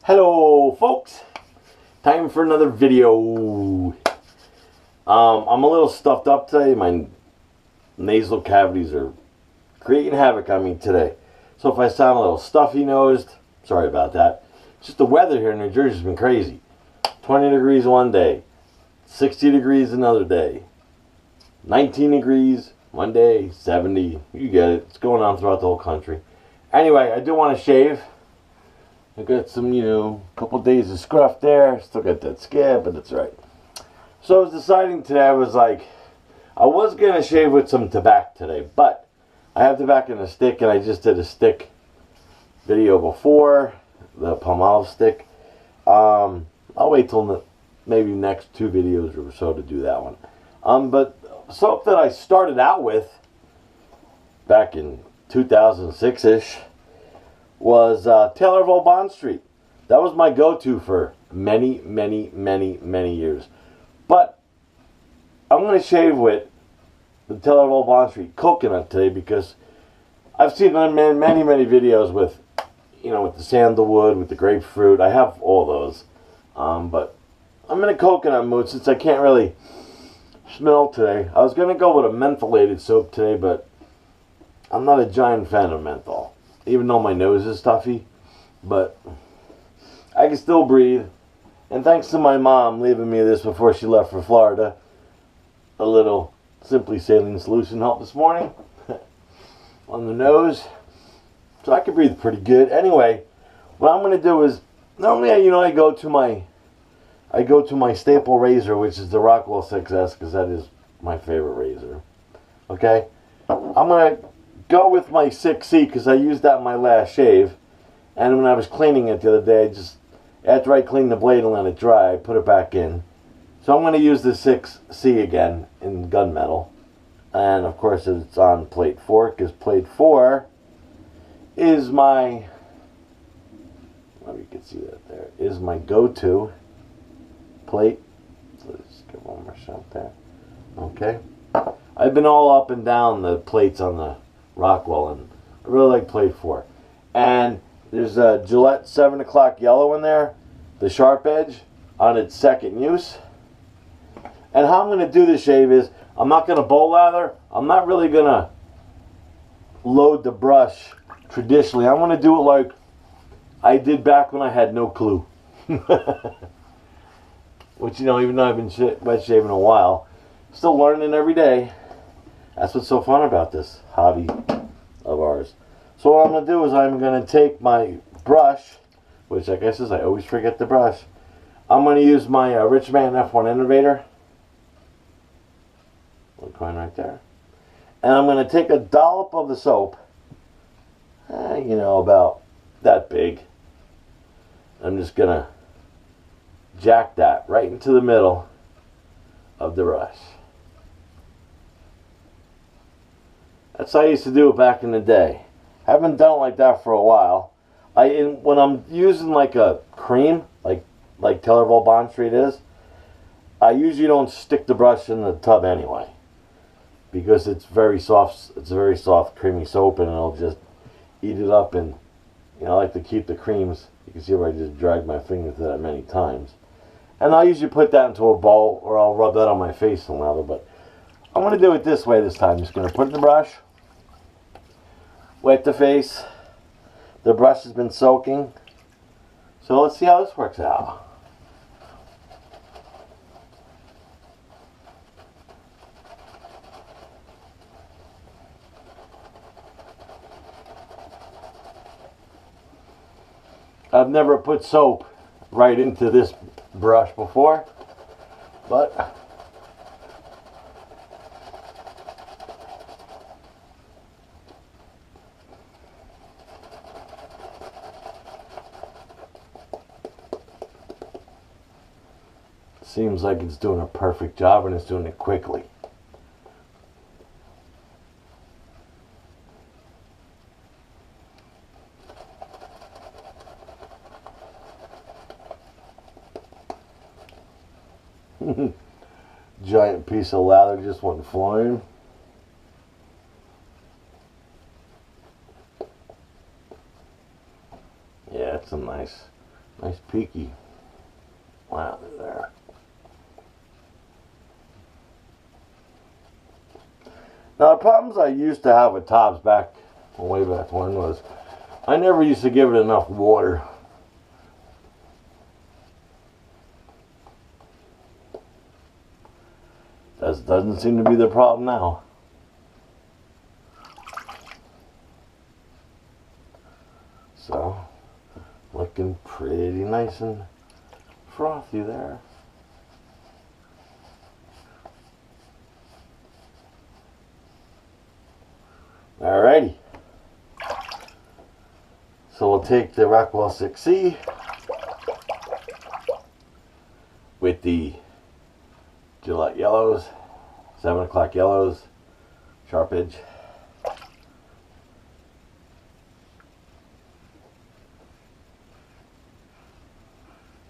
Hello folks, time for another video. I'm a little stuffed up today. My nasal cavities are creating havoc on me today. So if I sound a little stuffy nosed, sorry about that. Just the weather here in New Jersey has been crazy. 20 degrees one day, 60 degrees another day, 19 degrees one day, 70, you get it. It's going on throughout the whole country. Anyway, I do want to shave. I got some, couple days of scruff there. Still got that scab, but it's right. So I was deciding today, I was going to shave with some tobacco today, but I have tobacco in a stick, and I just did a stick video before, the palm stick. I'll wait till maybe next 2 videos or so to do that one. But soap that I started out with back in 2006-ish was Taylor of Bond Street. That was my go-to for many years. But I'm going to shave with the Taylor of Bond Street coconut today because I've seen many videos with, with the sandalwood, with the grapefruit. I have all those. But I'm in a coconut mood since I can't really smell today. I was going to go with a mentholated soap today, but I'm not a giant fan of menthol. Even though my nose is stuffy, but I can still breathe. And thanks to my mom leaving me this before she left for Florida, a little Simply Saline Solution helped this morning on the nose, so I can breathe pretty good. Anyway, what I'm going to do is normally, I go to my staple razor, which is the Rockwell 6S, because that is my favorite razor. Okay, I'm going to go with my 6C because I used that in my last shave, and when I was cleaning it the other day, after I cleaned the blade and let it dry, I put it back in. So I'm going to use the 6C again in gunmetal, and of course it's on plate 4 because plate 4 is my, maybe you can see that there, is my go-to plate. So let's give one more shot there. Okay, I've been all up and down the plates on the Rockwell, and I really like plate 4. And there's a Gillette 7 o'clock yellow in there, the sharp edge on its second use. And how I'm going to do this shave is I'm not going to bowl lather. I'm not really going to load the brush traditionally. I'm going to do it like I did back when I had no clue. Which, even though I've been wet shaving a while, still learning every day. That's what's so fun about this hobby of ours. So what I'm going to do is I'm going to take my brush, which I guess is I always forget the brush. I'm going to use my Richman F1 Innovator. One coin right there. And I'm going to take a dollop of the soap, about that big. I'm just going to jack that right into the middle of the brush. That's how I used to do it back in the day. Haven't done it like that for a while. When I'm using like a cream, like Taylor of Bond Street is, I usually don't stick the brush in the tub anyway, because it's very soft. It's a very soft, creamy soap, and it'll just eat it up. And I like to keep the creams. You can see where I just dragged my finger through that many times. And I usually put that into a bowl, or I'll rub that on my face and lather. But I'm going to do it this way this time. I'm just going to put in the brush, wet the face. The brush has been soaking. So let's see how this works out. I've never put soap right into this brush before, but seems like it's doing a perfect job, and it's doing it quickly. Giant piece of lather just went flying. Yeah, it's a nice Nice peaky. Wow, there. Now the problems I used to have with TOBS way back when was I never used to give it enough water. That doesn't seem to be the problem now. So, looking pretty nice and frothy there. Alrighty. So we'll take the Rockwell 6C with the Gillette yellows, 7 o'clock yellows, sharp edge.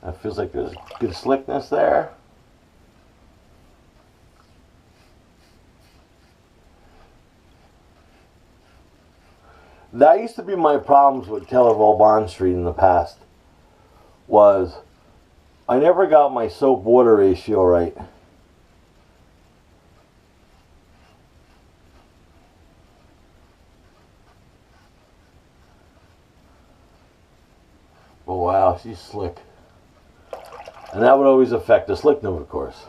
That feels like there's good slickness there. That used to be my problems with Taylorville Bond Street in the past. Was I never got my soap water ratio right. Oh wow, she's slick. And that would always affect the slickness, of course.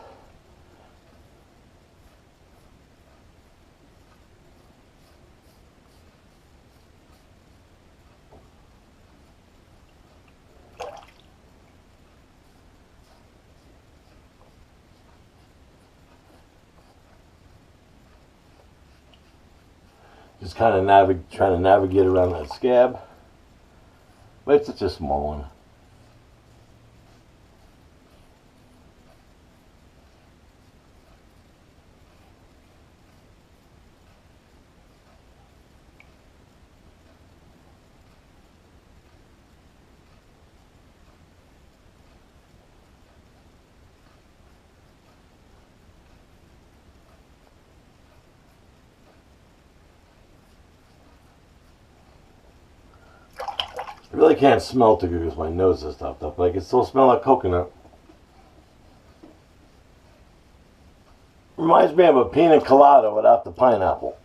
Just kind of trying to navigate around that scab. But it's such a small one. I really can't smell too good because my nose is stuffed up, but I can still smell like coconut. Reminds me of a pina colada without the pineapple.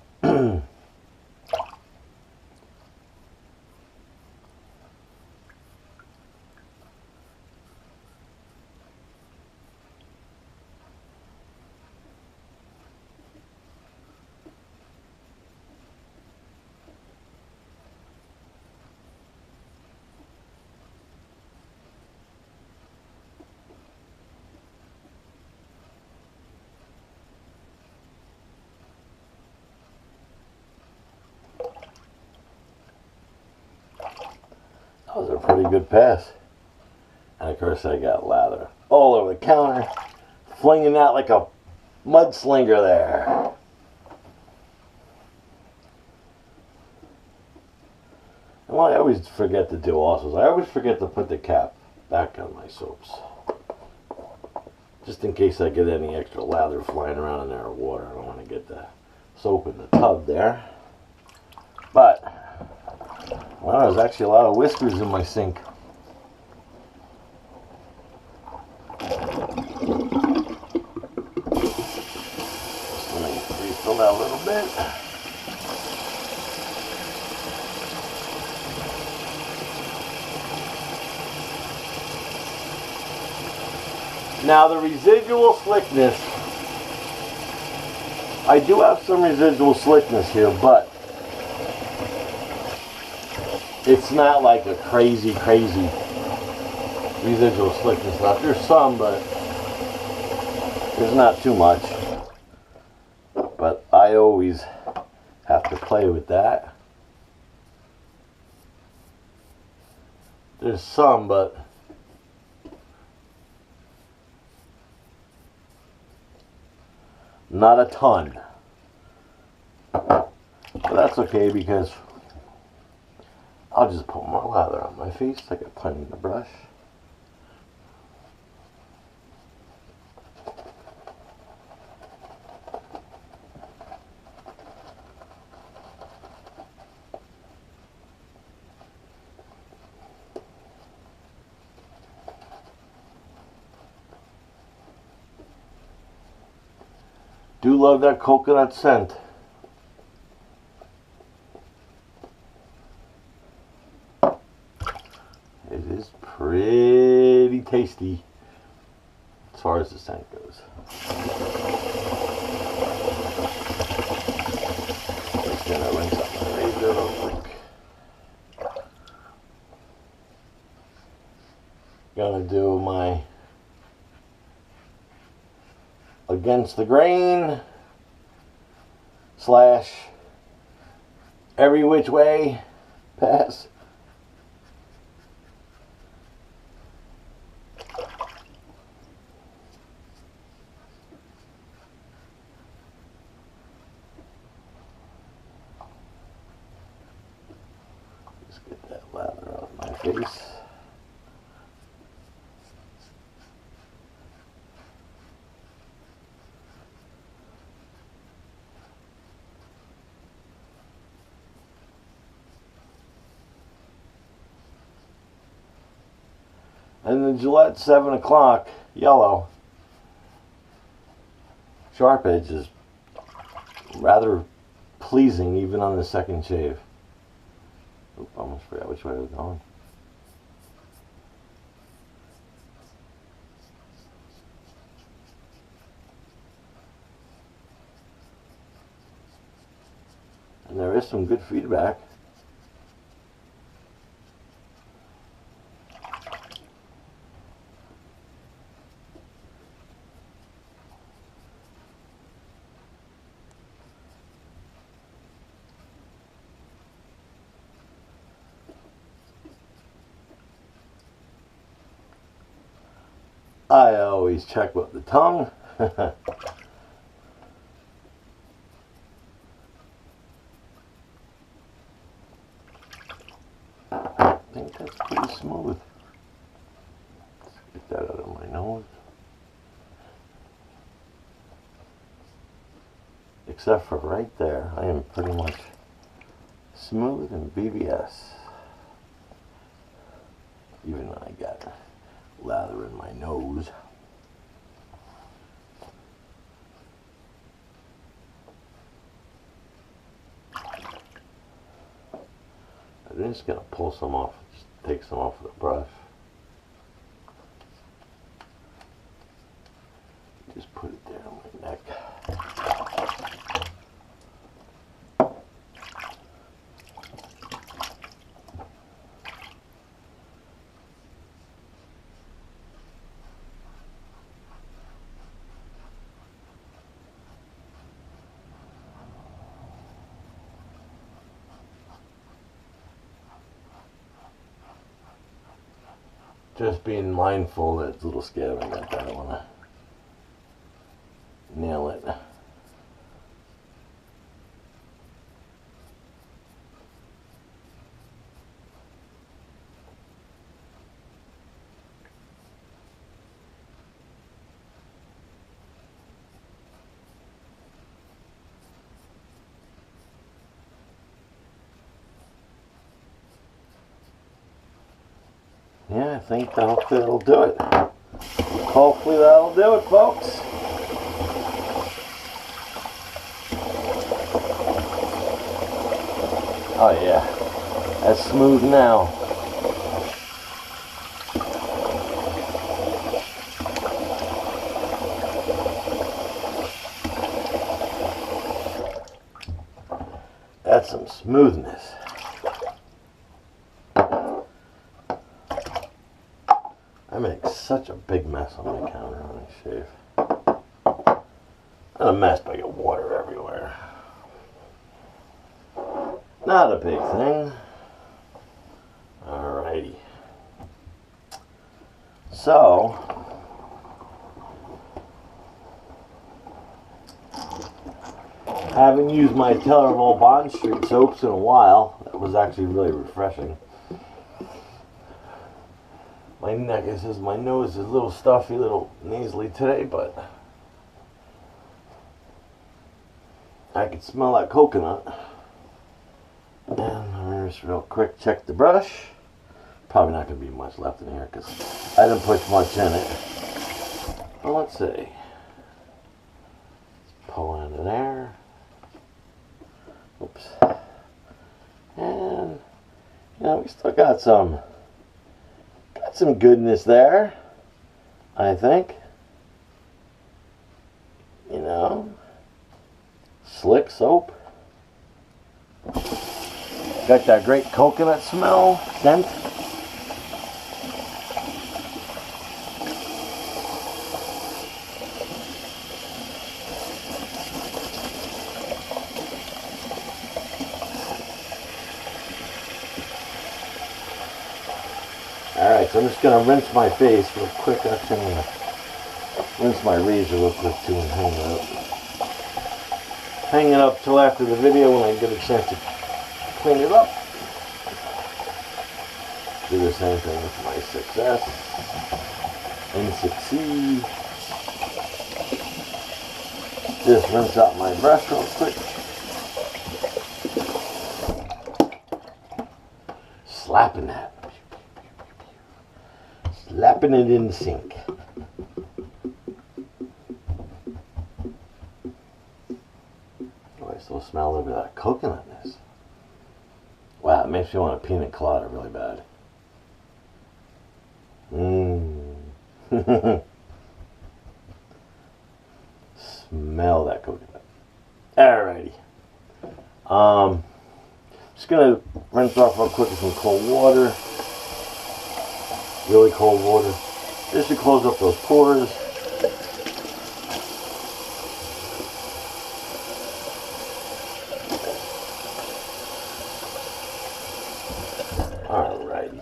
That was a pretty good pass. And of course I got lather all over the counter, flinging that like a mudslinger there. And what I always forget to do also is I always forget to put the cap back on my soaps. Just in case I get any extra lather flying around in there or water. I don't want to get the soap in the tub there. But, well, there's actually a lot of whiskers in my sink. Just let me refill that a little bit. Now the residual slickness, I do have some residual slickness here, but it's not like a crazy residual slickness left. There's some, but there's not too much. But I always have to play with that. There's some, but not a ton. But that's okay because I'll just put more lather on my face. I got plenty in the brush. Do love that coconut scent. It is pretty tasty as far as the scent goes. Just gonna rinse up my razor real quick. Gonna do my against the grain / every which way pass. Just get that lather off my face. And the Gillette 7 o'clock yellow sharp edge is rather pleasing even on the second shave. Oop, I almost forgot which way I was going. And there is some good feedback. I always check with the tongue. I think that's pretty smooth. Let's get that out of my nose. Except for right there, I am pretty much smooth and BBS. Even though I got lather in my nose. I'm just going to pull some off, just take some off with a brush. Just put it there on my neck. Just being mindful that it's a little scab I got there. I don't want to nail it. Yeah, I think hopefully that'll do it. Hopefully that'll do it, folks. Oh yeah, that's smooth now. That's some smoothness. I make such a big mess on my counter when I shave. Not a mess, but I get water everywhere. Not a big thing. Alrighty. So, haven't used my Taylor of All Bond Street soaps in a while. That was actually really refreshing. My neck, it says my nose is a little stuffy, a little nasally today, but I can smell that coconut. And I'm going to just real quick check the brush. Probably not going to be much left in here because I didn't put much in it. But let's see. Let's pull into there. Oops. And we still got some goodness there, I think. Slick soap. Got that great coconut smell, scent. Alright, so I'm just going to rinse my face real quick. Actually, I'm going to rinse my razor real quick too and hang it up. Hang it up till after the video when I get a chance to clean it up. Do the same thing with my 6S and 6C. Just rinse out my brush real quick. Slapping that. Slapping it in the sink. Oh, I still smell a little bit of that coconutness. Wow, it makes me want a pina colada really bad. Smell that coconut. Alrighty. Just gonna rinse off real quick with some cold water. Really cold water. Just to close up those pores. Alrighty.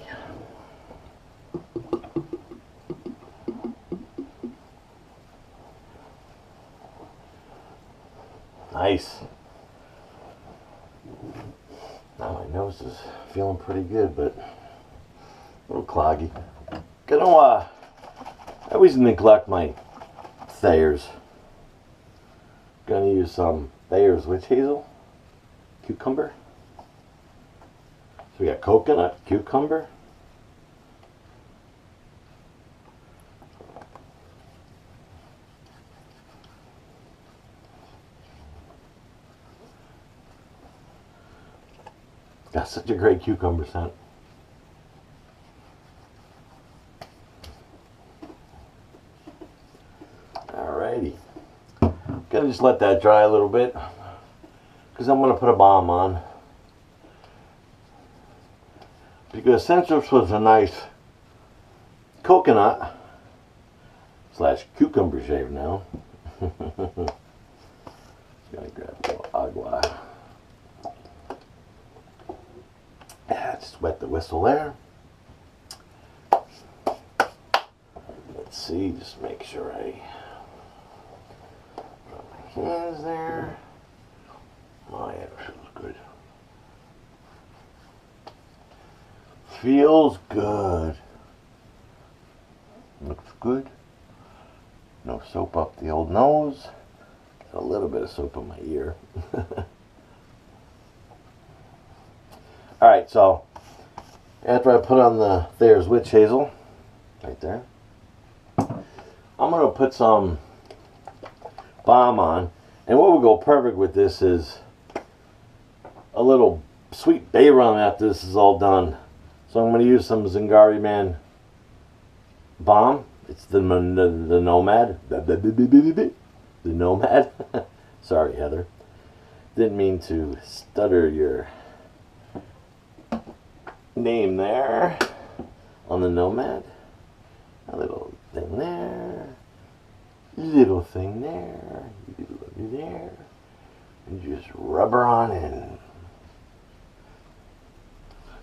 Nice. Now my nose is feeling pretty good, but a little cloggy. I always neglect my Thayer's. Gonna use some Thayer's witch hazel, cucumber. So we got coconut, cucumber. Got such a great cucumber scent. Alrighty. Gonna just let that dry a little bit because I'm gonna put a balm on. Because since this was a nice coconut / cucumber shave now, just gonna grab a little agua. Just wet the whistle there. Let's see, just make sure I put my hands there. Oh yeah, that feels good. Feels good. Looks good. No soap up the old nose. Got a little bit of soap in my ear. Alright, so after I put on the Thayer's witch hazel, right there, I'm going to put some balm on. And what would go perfect with this is a little sweet bay rum after this is all done. So I'm going to use some Zingari Man Balm. It's the Nomad. The Nomad. Sorry, Heather. Didn't mean to stutter your name there on the Nomad. A little thing there. Little thing there. Little there. And just rub her on in.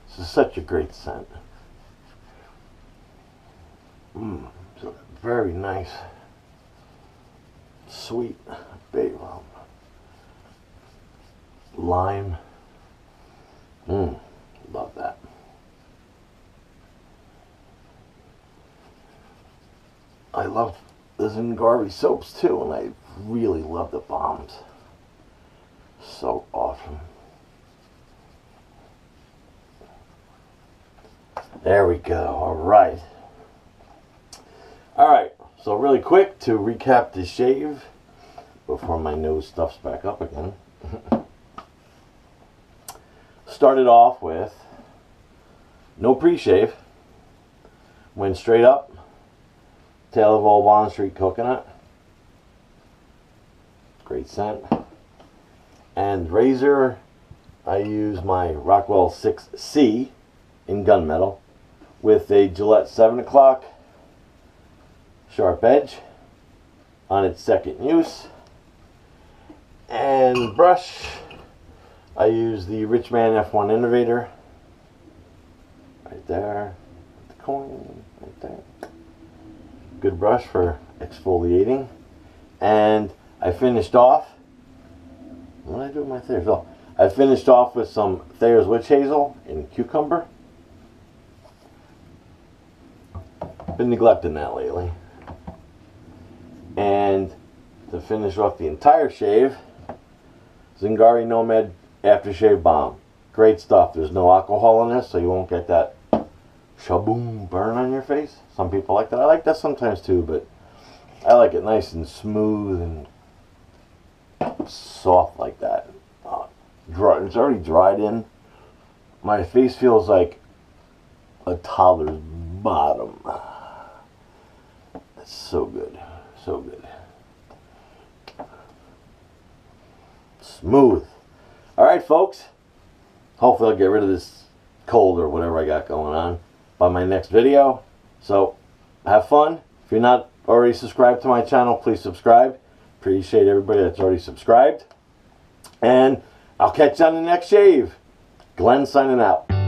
This is such a great scent. So very nice, sweet bay rum, lime. Love that. I love the Zingari soaps too, and I really love the balms. So awesome. There we go. All right. All right. So really quick to recap the shave before my nose stuffs back up again. Started off with no pre-shave. Went straight up. Tail of Old Bond Street coconut. Great scent. And razor, I use my Rockwell 6C in gunmetal with a Gillette 7 o'clock sharp edge on its second use. And brush, I use the Richman F1 Innovator. Right there. The coin. Right there. Good brush for exfoliating. And I finished off. What did I do with my Thayer's? Oh, I finished off with some Thayer's Witch Hazel in cucumber. Been neglecting that lately. And to finish off the entire shave, Zingari Nomad Aftershave Balm. Great stuff. There's no alcohol in this, so you won't get that shaboom burn on your face. Some people like that. I like that sometimes too, but I like it nice and smooth and soft like that. Dry, it's already dried in. My face feels like a toddler's bottom. It's so good. So good. Smooth. Alright folks, hopefully I'll get rid of this cold or whatever I got going on by my next video. So have fun. If you're not already subscribed to my channel, please subscribe. Appreciate everybody that's already subscribed. And I'll catch you on the next shave. Glenn signing out.